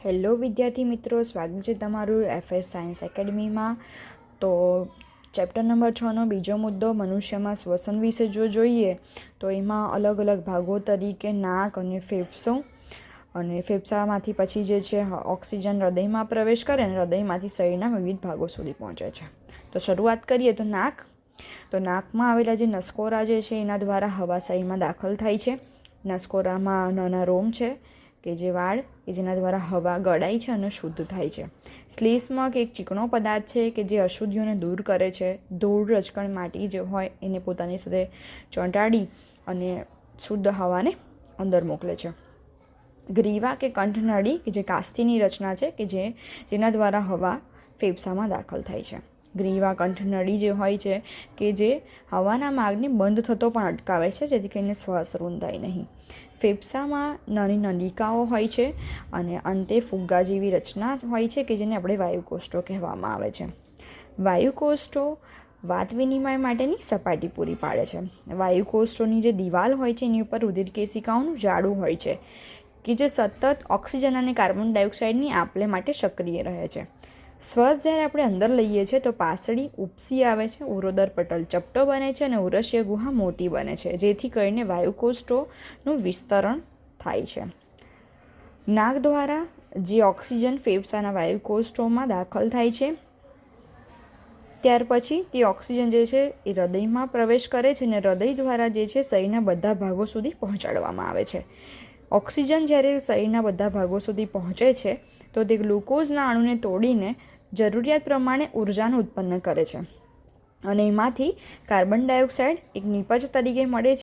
Hello વિદ્યાર્થી મિત્રો, સ્વાગત છે તમારું એફએસ સાયન્સ એકેડમીમાં. તો ચેપ્ટર નંબર 6નો બીજો મુદ્દો મનુષ્યમાં શ્વસન વિશે જો જોઈએ તો એમાં અલગ અલગ ભાગો તરીકે નાક અને ફેફસું, અને ફેફસામાંથી પછી જે છે ઓક્સિજન હૃદયમાં પ્રવેશ કરે અને હૃદયમાંથી શરીરના વિવિધ ભાગો સુધી પહોંચે છે. તો શરૂઆત કરીએ તો નાકમાં આવેલા જે નસકોરા જે છે એના દ્વારા હવા શરીરમાં દાખલ થાય છે. નસકોરામાં નાના રોમ છે કે જે વાળ કે જેના દ્વારા હવા ગળાય છે અને શુદ્ધ થાય છે. શ્લેષ્મક એક ચીકણો પદાર્થ છે કે જે અશુદ્ધિઓને દૂર કરે છે. ધૂળ, રજકણ, માટી જે હોય એને પોતાની સાથે ચોંટાડી અને શુદ્ધ હવાને અંદર મોકલે છે. ગ્રીવા કે કંઠનળી કે જે કાસ્થીની રચના છે કે જેના દ્વારા હવા ફેફસામાં દાખલ થાય છે. ગ્રીવા કંઠનળી જે હોય છે કે જે હવાના માર્ગને બંધ થતો પણ અટકાવે છે, જેથી કરીને શ્વાસ રૂંધાય નહીં. ફેફસામાં નાની નલિકાઓ હોય છે અને અંતે ફુગ્ગા જેવી રચના હોય છે કે જેને આપણે વાયુકોષ્ઠો કહેવામાં આવે છે. વાયુકોષ્ઠો વાત વિનિમય માટેની સપાટી પૂરી પાડે છે. વાયુકોષ્ઠોની જે દિવાલ હોય છે એની ઉપર રુધિરકેશિકાઓનું જાળું હોય છે કે જે સતત ઓક્સિજન અને કાર્બન ડાયોક્સાઇડની આપ-લે માટે સક્રિય રહે છે. શ્વાસ જ્યારે આપણે અંદર લઈએ છીએ તો પાસળી ઉપસી આવે છે, ઉરોદર પટલ ચપટો બને છે અને ઉરસ્ય ગુહા મોટી બને છે, જેથી કરીને વાયુકોષ્ઠોનું વિસ્તરણ થાય છે. નાક દ્વારા જે ઓક્સિજન ફેફસાના વાયુકોષ્ઠોમાં દાખલ થાય છે ત્યાર પછી તે ઓક્સિજન જે છે એ હૃદયમાં પ્રવેશ કરે છે અને હૃદય દ્વારા જે છે શરીરના બધા ભાગો સુધી પહોંચાડવામાં આવે છે. ઓક્સિજન જ્યારે શરીરના બધા ભાગો સુધી પહોંચે છે તો તે ગ્લુકોઝના અણુને તોડીને જરૂરિયાત પ્રમાણે ઉર્જાનું ઉત્પન્ન કરે છે અને એમાંથી કાર્બન ડાયોક્સાઇડ એક નિપજ તરીકે મળે છે